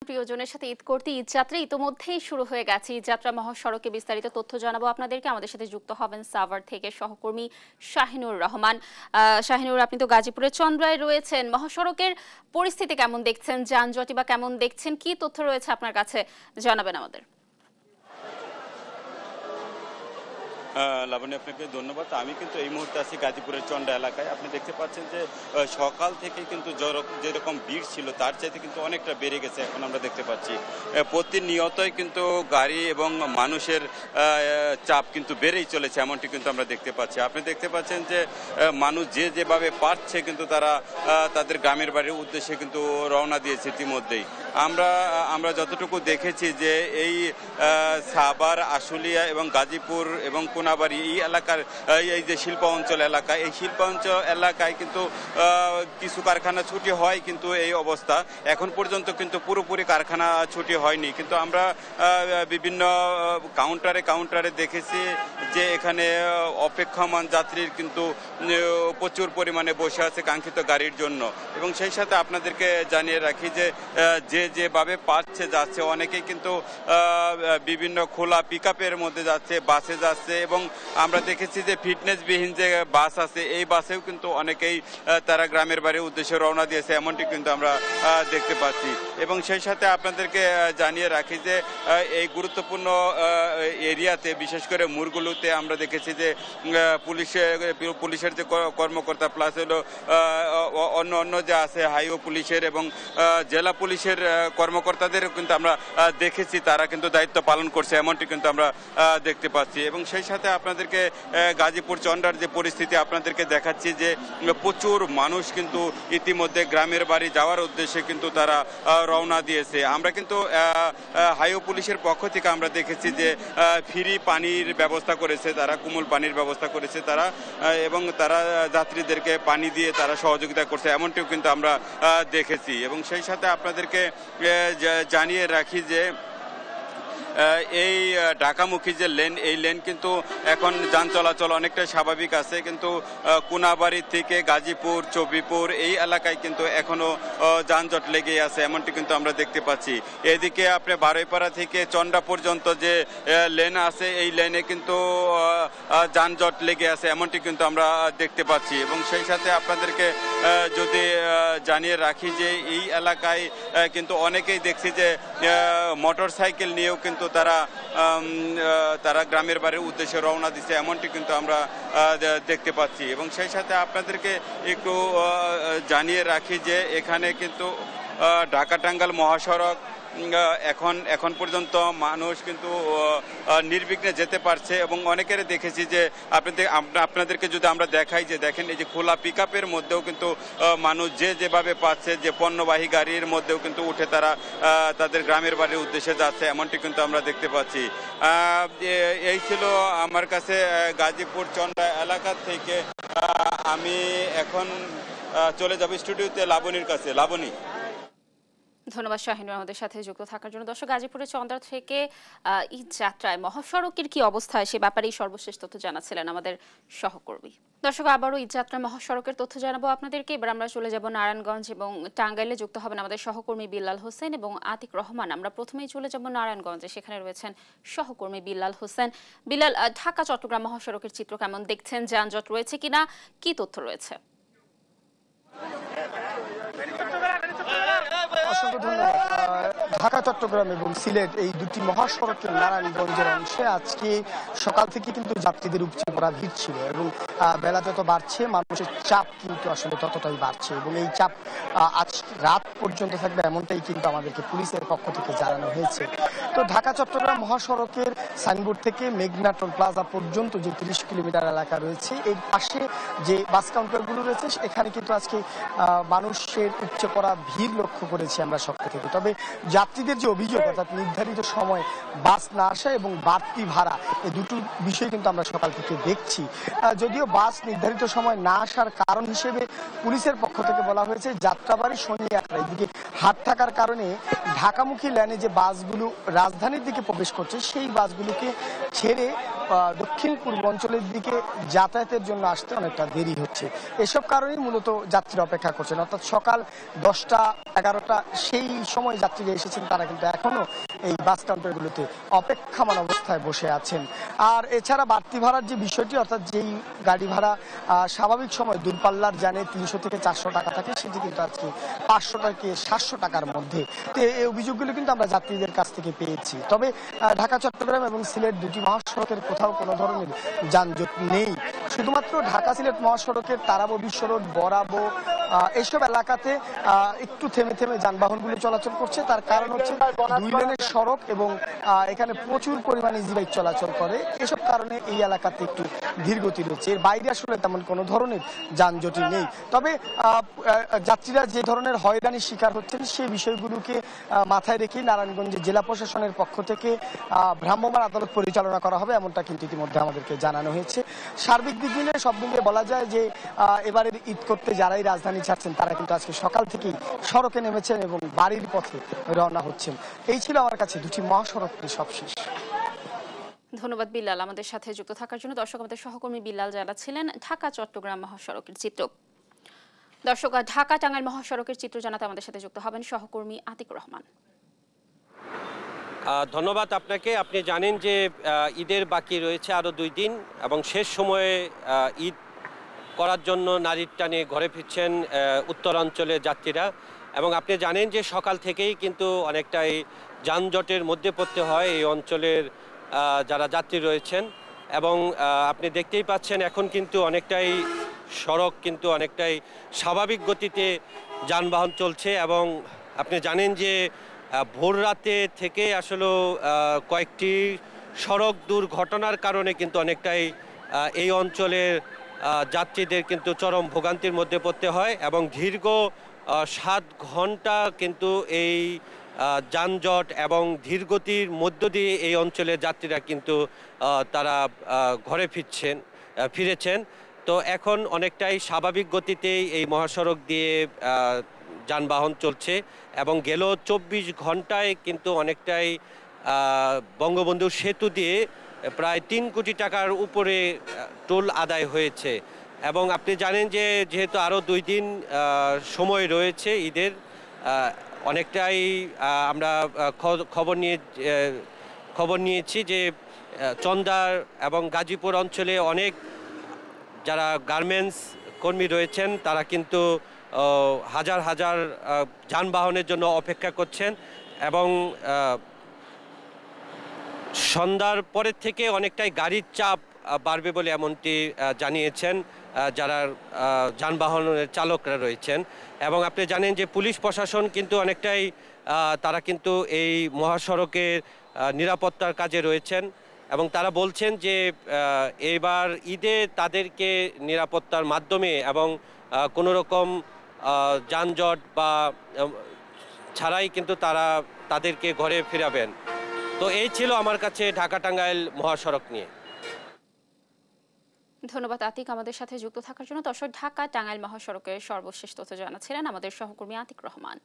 প্রিয়জনের সাথে ঈদ করতে ঈদ যাত্রা ইতোমধ্যেই শুরু হয়ে গেছে। ঈদ যাত্রা মহাসড়কে বিস্তারিত তথ্য জানাবো আপনাদেরকে। আমাদের সাথে যুক্ত হবেন সাভার থেকে সহকর্মী শাহিনুর রহমান। শাহিনুর, আপনি তো গাজীপুরের চন্দ্রায় রয়েছেন, মহাসড়কের পরিস্থিতি কেমন দেখছেন, যানজট বা কেমন দেখছেন, কি তথ্য রয়েছে আপনার কাছে জানাবেন আমাদের। লাবণী, আপনাকে ধন্যবাদ। আমি কিন্তু এই মুহূর্তে আছি গাজীপুরের চন্ডা এলাকায়। আপনি দেখতে পাচ্ছেন যে সকাল থেকে কিন্তু যেরকম ভিড় ছিল তার চাইতে কিন্তু অনেকটা বেড়ে গেছে। এখন আমরা দেখতে পাচ্ছি প্রতিনিয়তই কিন্তু গাড়ি এবং মানুষের চাপ কিন্তু বেড়েই চলেছে, এমনটি কিন্তু আমরা দেখতে পাচ্ছি। আপনি দেখতে পাচ্ছেন যে মানুষ যেভাবে পারছে কিন্তু তারা তাদের গ্রামের বাড়ির উদ্দেশ্যে কিন্তু রওনা দিয়েছে ইতিমধ্যেই। আমরা যতটুকু দেখেছি যে এই সাভার, আশুলিয়া এবং গাজীপুর এবং কোনাবাড়ি এই এলাকার এই যে শিল্প অঞ্চল এলাকা, এই শিল্প অঞ্চল এলাকায় কিন্তু কিছু কারখানা ছুটি হয়, কিন্তু এই অবস্থা এখন পর্যন্ত কিন্তু পুরোপুরি কারখানা ছুটি হয়নি। কিন্তু আমরা বিভিন্ন কাউন্টারে দেখেছি যে এখানে অপেক্ষমান যাত্রীর কিন্তু প্রচুর পরিমাণে বসে আছে কাঙ্ক্ষিত গাড়ির জন্য। এবং সেই সাথে আপনাদেরকে জানিয়ে রাখি যে যেভাবে পারছে যাচ্ছে, অনেকেই কিন্তু বিভিন্ন খোলা পিকআপের মধ্যে যাচ্ছে, বাসে যাচ্ছে। এবং আমরা দেখেছি যে ফিটনেসবিহীন যে বাস আছে, এই বাসেও কিন্তু অনেকেই তারা গ্রামের বাড়ির উদ্দেশ্যে রওনা দিয়েছে, এমনটি কিন্তু আমরা দেখতে পাচ্ছি। এবং সেই সাথে আপনাদেরকে জানিয়ে রাখি যে এই গুরুত্বপূর্ণ এরিয়াতে, বিশেষ করে মোড়গুলোতে আমরা দেখেছি যে পুলিশের যে কর্মকর্তা প্লাস হলো অন্য যে আছে হাইওয়ে পুলিশের এবং জেলা পুলিশের কর্মকর্তাদেরও কিন্তু আমরা দেখেছি, তারা কিন্তু দায়িত্ব পালন করছে, এমনটি কিন্তু আমরা দেখতে পাচ্ছি। এবং সেই সাথে আপনাদেরকে গাজীপুর চন্ডার যে পরিস্থিতি আপনাদেরকে দেখাচ্ছি যে প্রচুর মানুষ কিন্তু ইতিমধ্যে গ্রামের বাড়ি যাওয়ার উদ্দেশ্যে কিন্তু তারা রওনা দিয়েছে। আমরা কিন্তু হাইওয়ে পুলিশের পক্ষ থেকে আমরা দেখেছি যে ফ্রি পানির ব্যবস্থা করেছে তারা, কুমল পানির ব্যবস্থা করেছে তারা, এবং তারা যাত্রীদেরকে পানি দিয়ে তারা সহযোগিতা করছে, এমনটিও কিন্তু আমরা দেখেছি। এবং সেই সাথে আপনাদেরকে জানিয়ে রাখি যে এই ঢাকামুখী যে লেন, এই লেন কিন্তু এখন যান চলাচল অনেকটাই স্বাভাবিক আছে। কিন্তু কোনাবাড়ি থেকে গাজীপুর, চবিপুর এই এলাকায় কিন্তু এখনো যানজট লেগেই আছে, এমনটি কিন্তু আমরা দেখতে পাচ্ছি। এদিকে আপনি বারৈপাড়া থেকে চন্ডা পর্যন্ত যে লেন আছে, এই লেনে কিন্তু যানজট লেগে আছে, এমনটি কিন্তু আমরা দেখতে পাচ্ছি। এবং সেই সাথে আপনাদেরকে যদি জানিয়ে রাখি যে এই এলাকায় কিন্তু অনেকেই দেখছি যে মোটর সাইকেল নিয়েও কিন্তু তারা গ্রামের বাড়ির উদ্দেশ্যে রওনা দিচ্ছে, এমনটি কিন্তু আমরা দেখতে পাচ্ছি। এবং সেই সাথে আপনাদেরকে একটু জানিয়ে রাখি যে এখানে কিন্তু ঢাকা টাঙ্গাইল মহাসড়ক এখন পর্যন্ত মানুষ কিন্তু নির্বিঘ্নে যেতে পারছে। এবং অনেকের দেখেছি যে আপনাদেরকে যদি আমরা দেখাই যে দেখেন এই যে খোলা পিকআপের মধ্যেও কিন্তু মানুষ যেভাবে পাচ্ছে, যে পণ্যবাহী গাড়ির মধ্যেও কিন্তু উঠে তারা তাদের গ্রামের বাড়ির উদ্দেশ্যে যাচ্ছে, এমনটি কিন্তু আমরা দেখতে পাচ্ছি। এই ছিল আমার কাছে গাজীপুর চন্ডা এলাকা থেকে। আমি এখন চলে যাব স্টুডিওতে লাবণীর কাছে। লাবণী। ধন্যবাদ শাহিনুর আমাদের সাথে যুক্ত থাকার জন্য। দর্শক, গাজীপুরের চন্দ্রা থেকে ঈদ যাত্রায় মহাসড়কের কি অবস্থায় সে ব্যাপারেই সর্বশেষ তথ্য জানাচ্ছিলেন আমাদের সহকর্মী। দর্শক, আবারও ঈদ যাত্রা মহাসড়কের তথ্য জানাবো আপনাদেরকে। এবার আমরা চলে যাব নারায়ণগঞ্জ এবং টাঙ্গাইলে যুক্ত হবেন আমাদের সহকর্মী বিল্লাল হোসেন এবং আতিক রহমান। আমরা প্রথমেই চলে যাব নারায়ণগঞ্জে, সেখানে রয়েছেন সহকর্মী বিল্লাল হোসেন। বিল্লাল, ঢাকা চট্টগ্রাম মহাসড়কের চিত্র কেমন দেখছেন, যানজট রয়েছে কিনা, কি তথ্য রয়েছে? অসংখ্য ধন্যবাদ। ঢাকা চট্টগ্রাম এবং সিলেট এই দুটি মহাসড়কের নারায়ণগঞ্জের অংশে আজকে সকাল থেকে কিন্তু যাত্রীদের উপচে পড়া ভিড় ছিল এবং বেলা যত বাড়ছে মানুষের চাপ কিন্তু আসলে ততটাই বাড়ছে এবং এই চাপ আজ রাত পর্যন্ত থাকবে, এমনটাই কিন্তু আমাদেরকে পুলিশের পক্ষ থেকে জানানো হয়েছে। তো ঢাকা চট্টগ্রাম মহাসড়কের সাইনবোর্ড থেকে মেঘনা টোল প্লাজা পর্যন্ত যে 30 কিলোমিটার এলাকা রয়েছে, এর পাশে যে বাস কাউন্টারগুলো রয়েছে এখানে কিন্তু আজকে মানুষের উপচে পড়া ভিড় লক্ষ্য করেছি আমরা সকাল থেকে। তবে যাত্রীদের যে অভিযোগ, অর্থাৎ নির্ধারিত সময় বাস না আসা এবং বাড়তি ভাড়া, এই দুটো বিষয় কিন্তু আমরা সকাল থেকে দেখছি। যদিও বাস নির্ধারিত সময় না আসার কারণ হিসেবে পুলিশের পক্ষ থেকে বলা হয়েছে যাত্রাবাড়ি শনি যাত্রা এদিকে হাট থাকার কারণে ঢাকামুখী লাইনে যে বাসগুলো রাজধানীর দিকে প্রবেশ করছে সেই বাসগুলোকে ছেড়ে দক্ষিণ পূর্বাঞ্চলের দিকে যাতায়াতের জন্য আসতে অনেকটা দেরি হচ্ছে। এসব কারণেই মূলত যাত্রীরা অপেক্ষা করছেন, অর্থাৎ সকাল 10টা 11টা সেই সময় যাত্রীরা এসেছেন তারা কিন্তু এখনো এই বাস কাউন্টারগুলোতে অপেক্ষমান অবস্থায় বসে আছেন। আর এছাড়া বাড়তি ভাড়ার যে বিষয়টি, অর্থাৎ যেই গাড়ি ভাড়া স্বাভাবিক সময় দূরপাল্লার জানে 300 থেকে 400 টাকা থাকে, সেটি কিন্তু আজকে 500 থেকে 700 টাকার মধ্যে। তো এই অভিযোগগুলো কিন্তু আমরা যাত্রীদের কাছ থেকে পেয়েছি। তবে ঢাকা চট্টগ্রাম এবং সিলেট দুটি মহাসড়কের কোথাও কোনো ধরনের যানজট নেই। শুধুমাত্র ঢাকা সিলেট মহাসড়কের তারাবো বিশ্বরোড, বরাবো এইসব এলাকাতে একটু থেমে থেমে যানবাহনগুলো চলাচল করছে। তার কারণ হচ্ছে 2 লেনের সড়ক এবং এখানে প্রচুর পরিমাণে ইজি বাইক চলাচল করে। এসব কারণে এই এলাকাতে একটু ধীরগতি রয়েছে। এর বাইরে আসলে তেমন কোনো ধরনের যানজটই নেই। তবে যাত্রীরা যে ধরনের হয়রানির শিকার হচ্ছেন সেই বিষয়গুলোকে মাথায় রেখে নারায়ণগঞ্জে জেলা প্রশাসনের পক্ষ থেকে ভ্রাম্যমাণ আদালত পরিচালনা করা হবে, এমনটা কিন্তু ইতিমধ্যে আমাদেরকে জানানো হয়েছে। সার্বিক দিক মিলে সব মিলিয়ে বলা যায় যে এবারের ঈদ করতে যারাই রাজধানী ছাড়ছেন তারা কিন্তু আজকে সকাল থেকেই সড়কে নেমেছেন এবং বাড়ির পথে রওনা হচ্ছেন। এই ছিল আমার কাছে দুটি মহাসড়কের সবশেষ। ধন্যবাদ বিল্লাল আমাদের সাথে যুক্ত থাকার জন্য। দর্শক, আমাদের সহকর্মী বিল্লাল জানাচ্ছিলেন ঢাকা চট্টগ্রাম মহাসড়কের চিত্র। দর্শক, ঢাকা টাঙ্গাইল মহাসড়কের চিত্র জানাতে আমাদের সাথে যুক্ত হবেন সহকর্মী আতিক রহমান। ধন্যবাদ আপনাকে। আপনি জানেন যে ঈদের বাকি রয়েছে আরও 2 দিন এবং শেষ সময়ে ঈদ করার জন্য নারীর টানে ঘরে ফিরছেন উত্তরাঞ্চলের যাত্রীরা। এবং আপনি জানেন যে সকাল থেকেই কিন্তু অনেকটাই যানজটের মধ্যে পড়তে হয় এই অঞ্চলের যারা যাত্রী রয়েছেন। এবং আপনি দেখতেই পাচ্ছেন এখন কিন্তু অনেকটাই সড়ক কিন্তু অনেকটাই স্বাভাবিক গতিতে যানবাহন চলছে। এবং আপনি জানেন যে ভোর রাতে থেকে আসলে কয়েকটি সড়ক দুর্ঘটনার কারণে কিন্তু অনেকটাই এই অঞ্চলের যাত্রীদের কিন্তু চরম ভোগান্তির মধ্যে পড়তে হয়। এবং দীর্ঘ 7 ঘন্টা কিন্তু এই যানজট এবং ধীরগতির মধ্য দিয়ে এই অঞ্চলের যাত্রীরা কিন্তু তারা ঘরে ফিরেছেন। তো এখন অনেকটাই স্বাভাবিক গতিতেই এই মহাসড়ক দিয়ে যানবাহন চলছে। এবং গেল 24 ঘন্টায় কিন্তু অনেকটাই বঙ্গবন্ধু সেতু দিয়ে প্রায় 3 কোটি টাকার উপরে টোল আদায় হয়েছে। এবং আপনি জানেন যে যেহেতু আরও 2 দিন সময় রয়েছে ঈদের, অনেকটাই আমরা খবর নিয়েছি যে চন্দার এবং গাজীপুর অঞ্চলে অনেক যারা গার্মেন্টস কর্মী রয়েছেন তারা কিন্তু হাজার হাজার যানবাহনের জন্য অপেক্ষা করছেন। এবং সন্ধ্যার পরের থেকে অনেকটাই গাড়ির চাপ বাড়বে বলে এমনটি জানিয়েছেন যারা যানবাহনের চালকরা রয়েছেন। এবং আপনি জানেন যে পুলিশ প্রশাসন কিন্তু অনেকটাই তারা কিন্তু এই মহাসড়কের নিরাপত্তার কাজে রয়েছেন। এবং তারা বলছেন যে এবার ঈদে তাদেরকে নিরাপত্তার মাধ্যমে এবং কোনো রকম যানজট বা ছাড়াই কিন্তু তারা তাদেরকে ঘরে ফিরাবেন। তো এই ছিল আমার কাছে ঢাকা টাঙ্গাইল মহাসড়ক নিয়ে। ধন্যবাদ আতিক আমাদের সাথে যুক্ত থাকার জন্য। দর্শক, ঢাকা টাঙ্গাইল মহাসড়কের সর্বশেষ তথ্য জানাচ্ছিলেন আমাদের সহকর্মী আতিক রহমান।